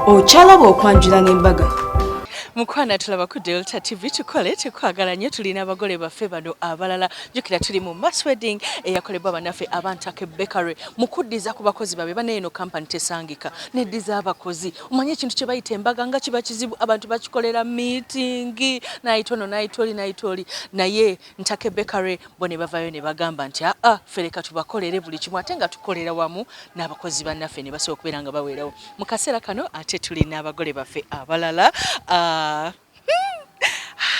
Okyalaba okwanjula n'embaga. Mukwana tulaba ku Delta TV tukole tukwagala nnyo tulina abagole baffe bano abalala jukira tuli mu mass wedding eyakolebwa bannaffe abantake bakery mukuddiza ku bakozi babe bane eno company tesangika neddiza abakozi omanye ekintu kye bayita embaga nga kiba kizibu abantu bakikolera meeting naitono naitoli naye ntake bakery bone bavayo ne bagamba nti fereka tubakolere buli kimu ate nga tukolera wamu n'abakozi bannaffe ne basobola okubeera nga baweerawo mu kaseera kano ate tulina abagole baffe abalala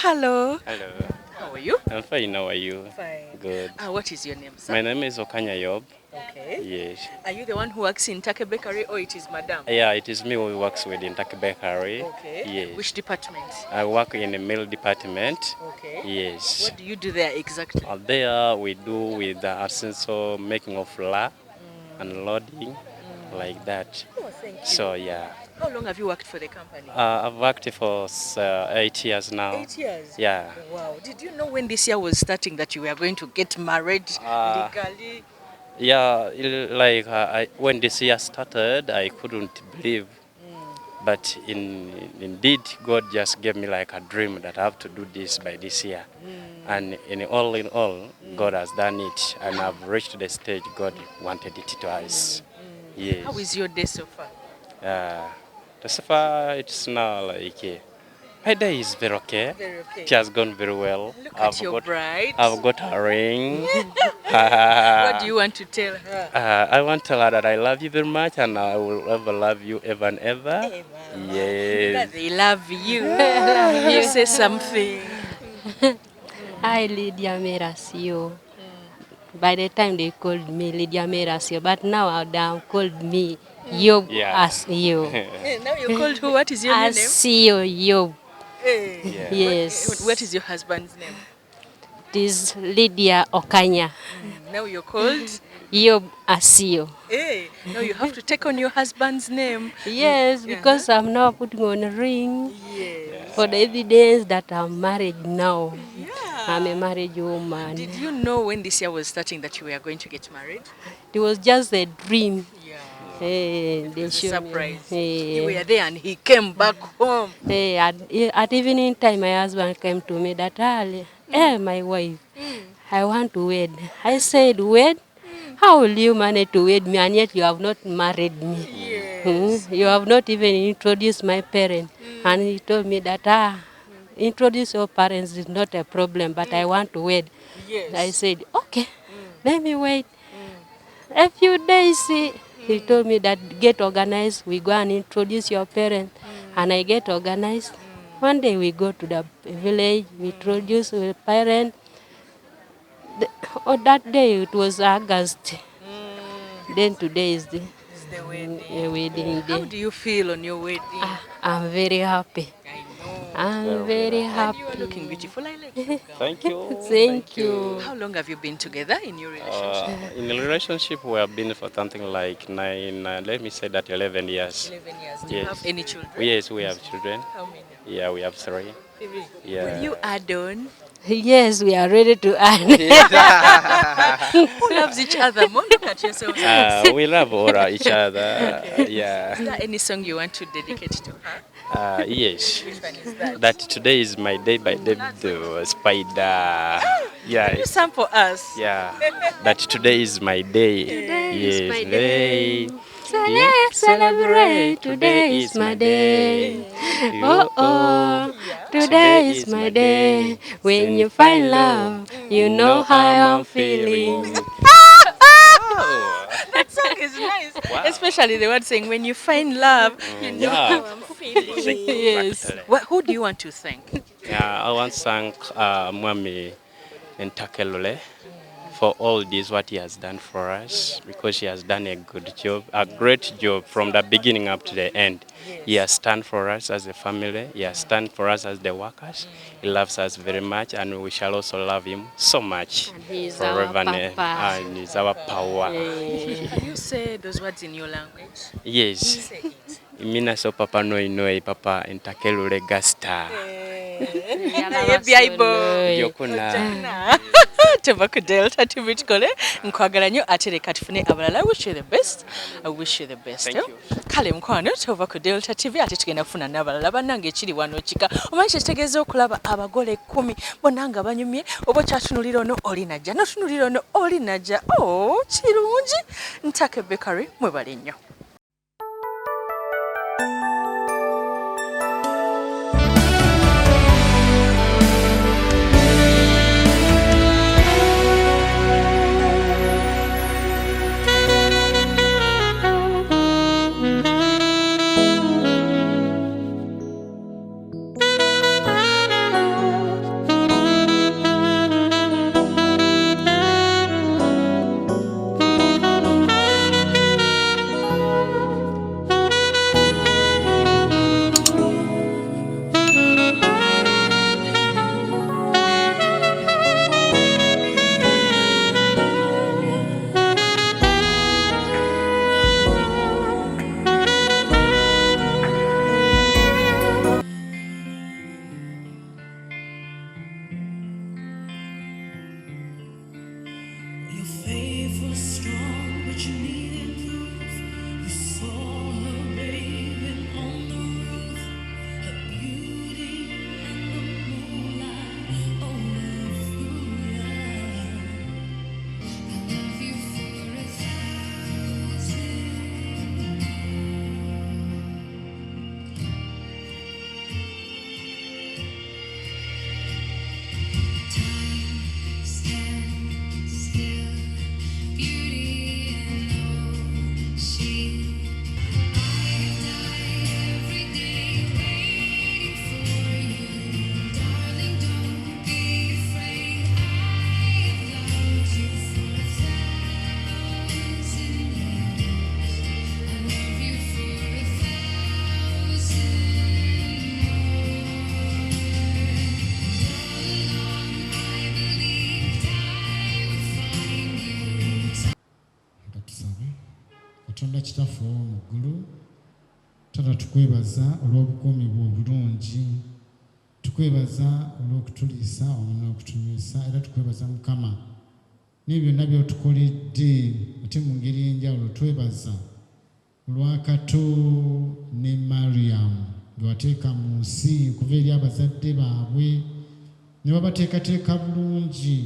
Hello. Hello. How are you? I'm fine. How are you? Fine. Good. What is your name, sir? My name is Okanyayob. Okay. Yes. Are you the one who works in Take Bakery or it is Madam? Yeah, it is me who works with Intake Bakery. Okay. Yes. Which department? I work in the milk department. Okay. Yes. What do you do there exactly? There we do with the essential making of flour and loading, like that. Oh, thank you. So yeah. How long have you worked for the company? I've worked for 8 years now. 8 years? Yeah. Wow. Did you know when this year was starting that you were going to get married legally? Yeah, when this year started, I couldn't believe. But indeed, God just gave me like a dream that I have to do this by this year. And in all, God has done it. And I've reached the stage God wanted it to us. Yes. How is your day so far? So far, it's now like my day is very okay. Very okay. It has gone very well. Look at your bride. I've got a ring. What do you want to tell her? I want to tell her that I love you very much and I will ever love you ever and ever. Yes. They love you. Love you. Say something. Hi, Lydia Merasio. By the time they called me Lydia Merasio, but now they called me Yob Asio. Now you're called who? What is your name? Asio Yob. Hey. Yeah. Yes. What is your husband's name? It is Lydia Okanya. Now you're called? Yob Asio. Hey. Now you have to take on your husband's name. Yes, because I'm now putting on a ring for the evidence that I'm married now. Yeah. I'm a married woman. Did you know when this year was starting that you were going to get married? It was just a dream. Yeah. Hey, they It's a showed surprise. Me. You were there and he came back home. Hey, at evening time, my husband came to me that, my wife, I want to wed. I said, wed? How will you manage to wed me and yet you have not married me? Yes. You have not even introduced my parents. And he told me that, introduce your parents is not a problem, but I want to wed. Yes. I said, okay, let me wait. A few days, he told me that get organized, we go and introduce your parents. And I get organized. One day we go to the village, we introduce the parents. That day it was August. Then today is the wedding day. How do you feel on your wedding? I'm very happy. I know. I'm very happy. You are looking beautiful. I like you. Thank you. Thank you. How long have you been together in your relationship? In a relationship, we have been for something like 11 years. 11 years. Do Yes. you have any children? Yes, we have children. How many? Yeah, we have 3. 3. Yeah. Will you add on? Yes, we are ready to add. Who loves each other more? Look at yourselves. We love all each other. Yeah. Is there any song you want to dedicate to her? Yes. Which one is that? That today is my day by David Spider. Yeah. Can you sample us? Yeah. That today is my day. Today yes. is my day. Celebrate, today is my day. Oh, today is my day. When you find love, you know how I'm feeling. That song is nice. Wow. Especially the word saying, when you find love, you know how I'm feeling. Yes. Who do you want to thank? I want to thank Mwami Ntakelule for all this, what he has done for us, because he has done a good job, a great job from the beginning up to the end. He has stand for us as a family. He has stand for us as the workers. He loves us very much, and we shall also love him so much. And he is forever. our papa. And he's our power. Can you say those words in your language? Yes. Say it. Mina so papa noi papa Ntakelule gasta. Bible. Yokuna. teva ku Delta TV tukole nkwagala nnyo ate leka tufune abalala. I wish you the best. I wish you the best. Thank you. Kale mukwano tova ku Delta TV ate tugenda kufuna n'abalala bannange ekiri wano kika omanyi kitegeeza okulaba abagole 10 bonna nga banyumye oba kyatunulira ono oli najja notunulira ono oli najja kirungi Ntake Bakery mwebale nnyo. Katonda kitaffe mu ggulu Tata tukwebaza olw'obukuumi bwo obulungi tukwebaza olw'okutuliisa n'okutunywesa era tukwebaza Mukama n'ebyo byonna by'otukoledde ate mu ngeri y'enjawulo twebaza olw'Akato ne Mariam gwe wateeka mu nsi okuva eri abazadde baabwe ne babateekateeka bulungi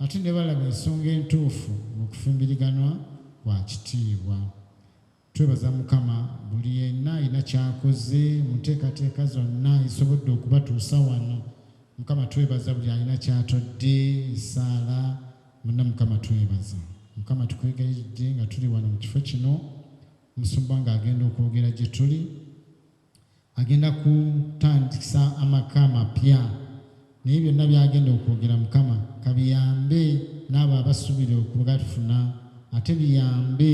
ate ne balaba ensonga entuufu okufumbiriganwa kwa kitiibwa. Twebaza Mukama buli yenna alina kyakoze mu nteekateeka zonna esobodde okubatuusa wano. Mukama twebaza buli alina kyatodde esaala muna Mukama twebaza. Mukama tukwegayiridde nga tuli wano mu kifo kino omusumba ng'agenda okwogera gye tuli agenda kutandikisa amaka amapya naye byonna byagenda okwogera Mukama kabiyambe n'abo abasuubira okugafuna ate biyambe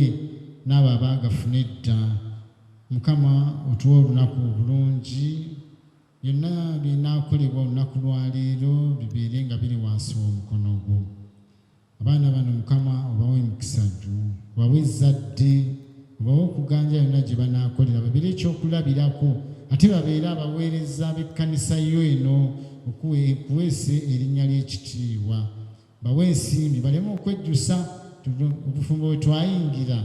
n'abo abaagafuna edda. Mukama otuwa olunaku obulungi byonna binaakolebwa olunaku lwaleero bibeere nga biri wansi w'omukono gwo. Abaana bano Mukama obawe emikisa gyo obawe ezzadde obawe okuganja yonna gye banaakolera babeere ekyokulabirako ate babeere abaweereza b'ekkanisa yo eno okuweesa erinnya ly'ekitiibwa. Bawe ensimbi baleme okwejjusa obufumbo bwe twayingira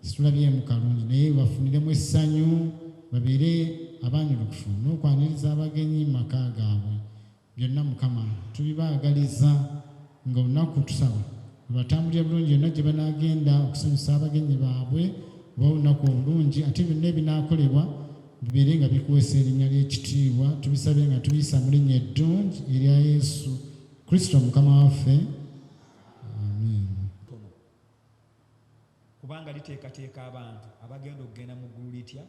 situlabyemu kalungi naye bafuniremu essanyu babeere abaanyulukufu n'okwaniriza abagenyi mu maka gaabwe. Byonna Mukama tubibaagaliza nga olunaku tusaba batambulira bulungi yonna gye banaagenda okusanyusa abagenyi baabwe oba olunaku obulungi ate byonna ebinaakolebwa bibeere nga bikuweesa erinnya ly'ekitiibwa. Tubisabe nga tubiyisa mu linnya eddungi erya Yesu Kristo Mukama waffe. Kubanga liteekateeka abantu abagenda okugenda mu ggulu litya.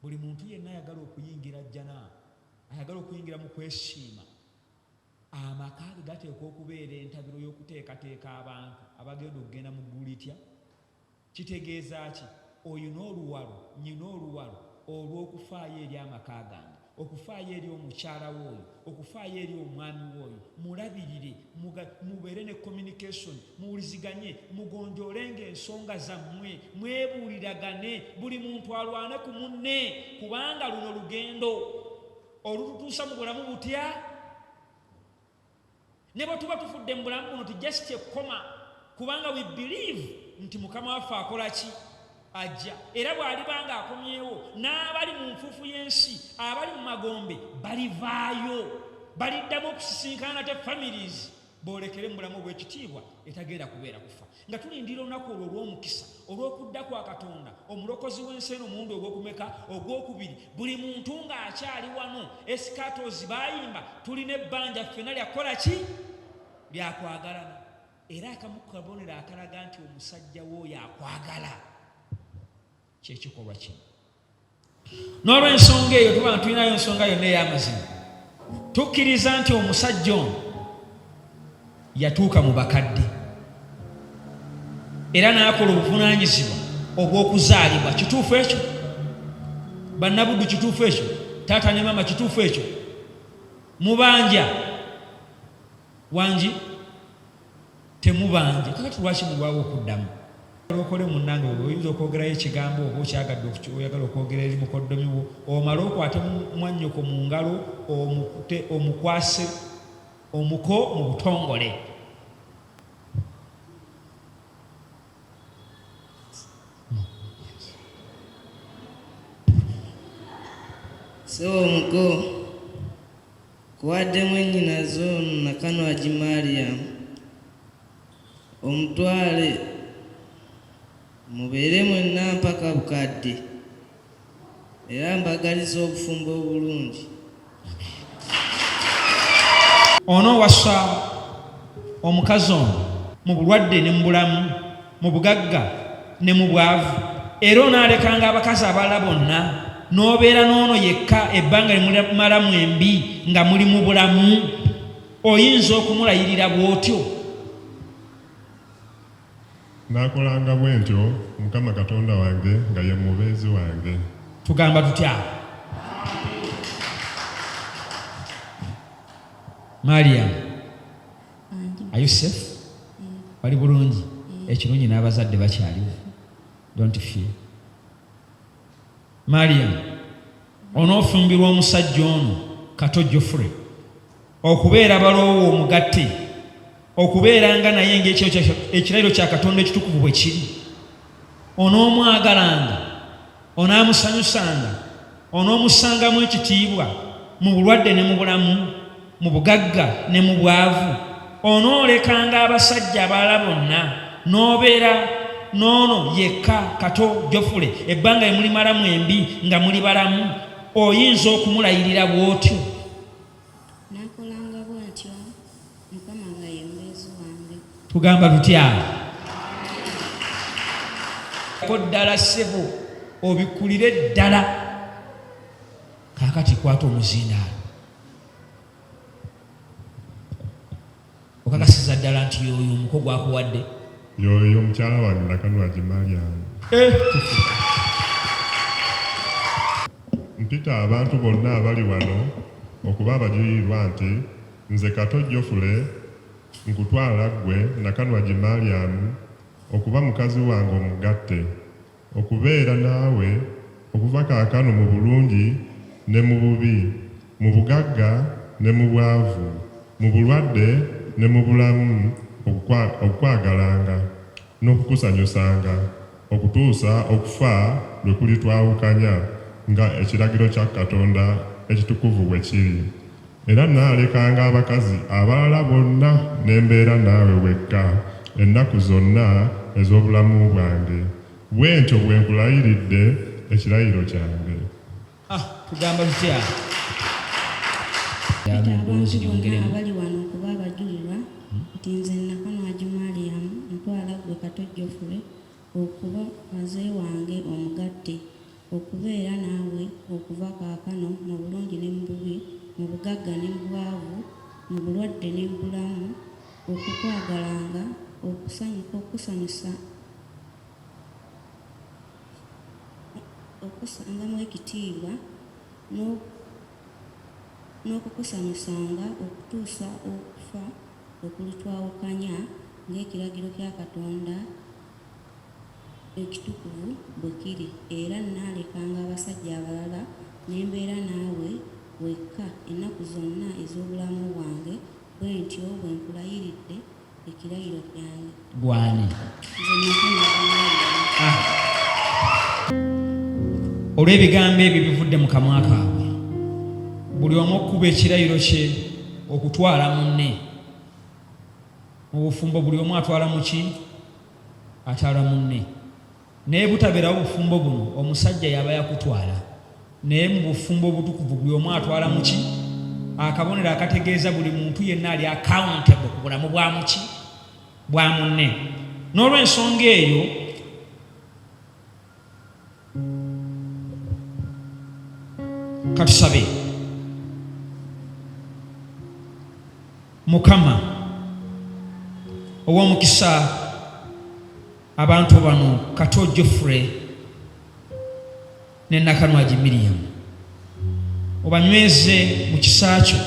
Buli muntu yenna ayagala okuyingira jjana ayagala okuyingira mu kwesiima. Amaka ge gateekwa okubeera entabiro y'okuteekateeka abantu abagenda okugenda mu ggulu litya. Kitegeeza ki? Oyina oluwalo nnyina oluwalo olw'okufaayo eri amaka gange okufaayo eri omukyala w'oyo okufaayo eri omwami w'oyo mulabirire mubeere ne communication muwuliziganye mugonjoolenga ensonga zammwe mwebuuliragane buli muntu alwane ku munne kubanga luno lugendo olututuusa mu bulamu butya. ne bwe tuba tufudde mu bulamu buno tujja sikyekoma kubanga we believe nti mukama waffe akola ki ajja era bw'alibanga akomyewo n'abali mu nfuufu y'ensi abali mu magombe balivaayo baliddamu okusisinkana te families boolekere mu bulamu obw'ekitiibwa etagenda kubeera kufa nga tulindira olunaku olwo olw'omukisa olw'okudda kwa Katonda omulokozi w'ensi eno omulundi ogw'okumeka ogwokubiri buli muntu ng'akyali wano esikatozi baayimba tulina ebbanja ffenna lyakukola ki lyakwagalana era akamu ku kabonero akalaga nti omusajja w'oyo akwagala kyekikolwa kino n'olw'ensonga eyo tuba tulinayo ensonga yonna ey'amazima tukkiriza nti omusajja ono yatuuka mu bakadde era n'akola obuvunaanyizibwa obw'okuzaalibwa kituufu ekyo bannabuddu kituufu ekyo taata ne maama kituufu ekyo mubanja wangi temubanja kakati lwaki mulwawo okuddamu okole munnange oyinza okwogerayo ekigambo oba okyagadde oyagala okwogera eri mukoddomi wo omale okwate mwannyoko mu ngalo omukwase omuko mu butongole so omuko kuwaddemu ennyinazo nakano Mariam omutwale mubeere mwenna mpaka bukadde era mbagaliza obufumbo obulungi ono wassa omukazi ono mu bulwadde ne mu bulamu mu bugagga ne mu bwavu era onaalekanga abakazi abalala bonna n'obeera n'ono yekka ebbanga limalamu embi nga muli mu bulamu oyinza okumulayirira bw'otyo naakolanga bwe ntyo Mukama Katonda wange nga ye mubeezi wange tugamba tutya Mariam are you safe bali bulungi ekirungi n'abazadde bakyaliwo don't fear Mariam onoofumbirwa omusajja ono Kato Geoffrey okubeera baloowo omugatte okubeeranga naye ng'ekirayiro kya Katonda ekitukuvu bwe kiri onoomwagalanga onaamusanyusanga onoomussangamu ekitiibwa mu bulwadde ne mu bulamu mu bugagga ne mu bwavu onoolekanga abasajja abalala bonna n'obeera n'ono yekka Kato Geoffrey ebbanga emulimalamu embi nga muli balamu oyinza okumulayirira bw'otyo nakolanga bw'atyo Mukama nga ye mubeezi wange tugamba tutya ko ddala ssebo obikulire ddala kaakati kwata omuzindaalo okakasiza ddala nti yoyo omuko gwakuwadde yoyo omukyala wange Nakano Mariam mpita abantu bonna abali wano okuba abajulirirwa nti nze Kato Geoffrey nkutwala ggwe Nakano Mariam okuba mukazi wange omugatte okubeera naawe okuva kaakano mu bulungi ne mu bubi mu bugagga ne mu bwavu mu bulwadde ne mu bulamu okukwagalanga n'okukusanyusanga okutuusa okufa lwe kulitwawukanya nga ekiragiro kya Katonda ekitukuvu bwe kiri era naalekanga abakazi abalala bonna n'embeera naawe wekka ennaku zonna ez'obulamu bwange bwentyo bwe nkulayiridde ekirayiro kyange tugamba tutya abantu bonna abali wano okuba abajulirwa nti nze Nakano Mariam ntwala ggwe Kato Geoffrey okuba wazee wange omugatte okubeera naawe okuva kaakano mu bulungi ne mu bubi mu bugagga ne mu bwavu mu bulwadde ne mu bulamu okukwagalanga okusanyusa okusangamu ekitiibwa n'okukusanyusanga okutuusa okufa okulitwawukanya ng'ekiragiro kya Katonda ekitukuvu bwe kiri era naalekanga abasajja abalala n'embeera naawe wekka ennaku zonna ez'obulamu bwange bwe ntyo bwe nkulayiridde ekirayiro kyange. Gwani. Nze Nakano Jumaaliyamu. Olw'ebigambo ebyo bivudde mu kamwa kaabwe, buli omu okuba ekirayiro kye okutwala munne mu bufumbo. Buli omu atwala mu ki? Atwala munne. Naye butabeerawo obufumbo buno omusajja yaba yakutwala, naye mu bufumbo obutukuvu buli omu atwala mu ki? Akabonero akategeeza buli muntu yenna ali accountable ku bulamu bwa muki? Bwa munne. N'olw'ensonga eyo katusabe Mukama ow'omukisa abantu bano Kato Geoffrey ne Nakano Miriam, obanyweze mu kisa kyo,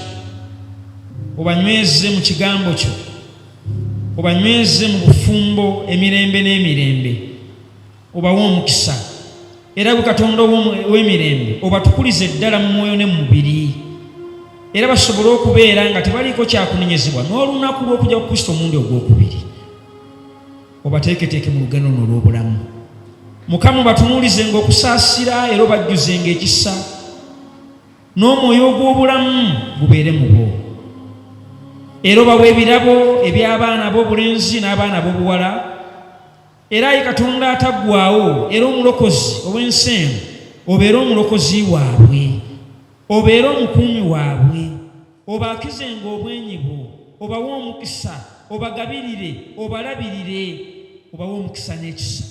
obanyweze mu kigambo kyo, obanyweze mu bufumbo emirembe n'emirembe, obawe omukisa. Era bwe Katonda ow'emirembe obatukulize ddala mu mwoyo ne mu mubiri, era basobole okubeera nga tebaliiko kyakunenyezebwa n'olunaku lw'okujja ku Kristo omundi ogwokubiri. Obateeketeeke mu lugendo luno olw'obulamu. Mukama batunuulize ng'okusaasira era obajjuzenga ekisa n'omwoyo ogw'obulamu gubeere mu bo. Era obawe ebirabo eby'abaana ab'obulenzi n'abaana ab'obuwala. Era Ayi Katonda ataggwaawo era omulokozi ow'ensi eno, obeere omulokozi waabwe, obeere omukuumi waabwe, obaakizenga obwenyi bwo, obawe omukisa, obagabirire, obalabirire, obawe omukisa n'ekisa.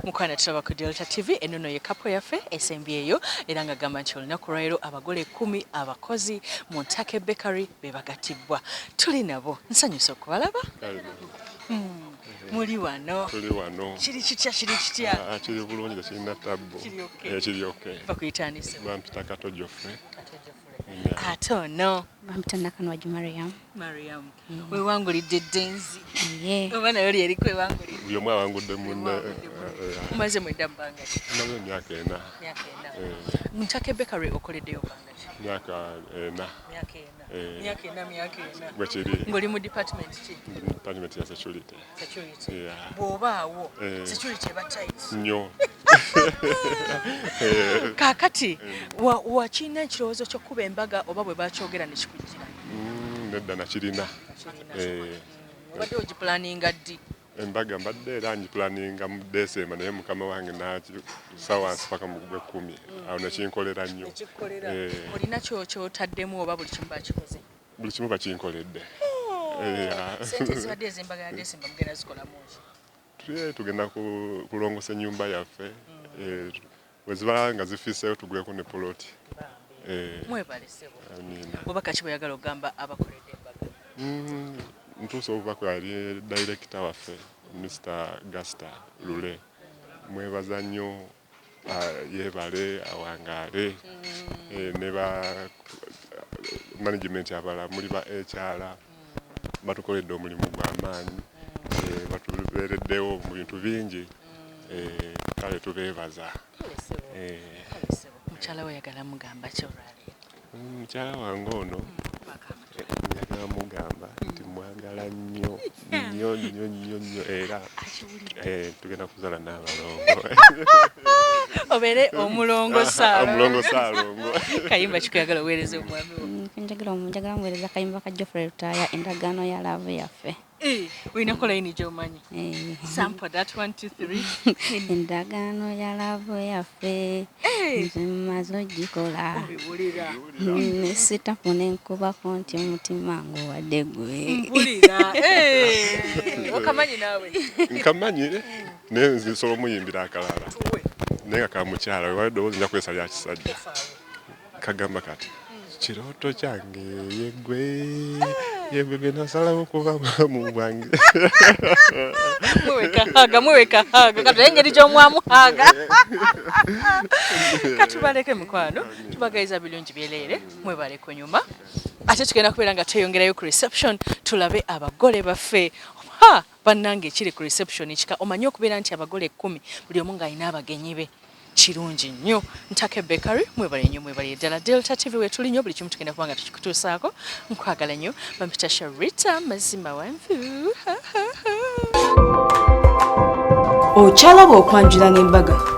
Mukwana tulaba ku Delta TV enono ye kapo yaffe esembyeyo era nga gamba nti olunaku lwaleero abagole 10 abakozi mu Ntake Bakery bebagatibwa. Tuli nabo, nsanyusa okubalaba. Muli wano. Tuli wano. Kiri kitya kiri bulungi kirina tabbo. Kiri okay. Bakuyitaanise. Bampita Kato Geoffrey. Kato no. Bampita Nakano Mariam. Wewangulidde ddenzi. Omwana yoli yali kwewangulidde. Buli omu awangudde munne. Umaze mwedda bbanga ki? Nabyo myaka 4. Mu Ntake Bakery okoleddeyo bbanga ki? Myaka 4. Myaka 4. Bwe kiri. Ng'oli mu department ki? Department ya security. Bw'obaawo security eba tight. Nnyo. Kaakati wakirina ekirowoozo ky'okkuba embaga oba bwe bakyogera ne kikujjira? Nedda nakirina. Obadde ogipulaninga ddi? Embaga mbadde era ngipulaninga mu December naye Mukama wange n'akisa wansi paka mu gwe 10. Awo nekinkolera nnyo. Olina kyotaddemu oba buli kimu bakikoze? Buli kimu bakinkoledde. Sente zibadde ez'embaga ya December mugenda zikolamu ki? Tugenda kulongosa ennyumba yaffe. Bwe ziba nga zifiiseyo tugweko ne poloti. Mwebalesebo. Bw'obaka ki bw'oyagala okugamba abakoledde embaga? Ntuusa obubaka yali director waffe Mr. Gasta Lule. Mwebaza nnyo, yeebale awangaale, ne ba management abalala muli ba HR batukoledde omulimu gw'amaanyi, batubeereddewo mu bintu bingi, kale tubeebaza. Mukyala we oyagala mugamba ki olwaleero? Mukyala wange ono njagala mugamba nti mwagala nnyo era tugenda kuzaala n'abalongo. Obeere omulongo Saalongo. Omulongo Saalongo. Kayimba kikuyagala oweereza omwami wo? Njagala muweereza kayimba ka Geoffrey Lutaaya, endagaano ya laavu yaffe. Olinako layini gy'omanyi? Sample that 1 2 3. Endagaano ya laavu yaffe nze mmaze ogikola. Obiwulira. Sitafuna enkubako nti omutima ng'owadde gwe. Mpulira. Okamanyi naawe? Nkamanyi naye nsobola omuyimbira akalala. Naye nga ka mukyala wali ddowooza nja kwesa lya kisajja. Kagamba kati Kirooto kyange yegwe gwe nasalawo kuba mu bwange. Mweweka haga kati engeri gy'omwamuhaga. Katubaleke mukwano tubagayiza birungi byeleere mwebale kunyuma ate tugenda kubeera nga tweyongerayo ku reception tulabe abagole baffe bannange ekiri ku reception kika omanye okubeera nti abagole 10 buli omu ng'alina abagenyi be kirungi nnyo. Ntake Bakery mwebale nnyo mwebale ddala Delta TV wetuli nnyo buli kimu tugenda kuba nga tukikutuusaako nkwagala nnyo bampita Sharita mazima wanvu. Okyalaba okwanjula n'embaga.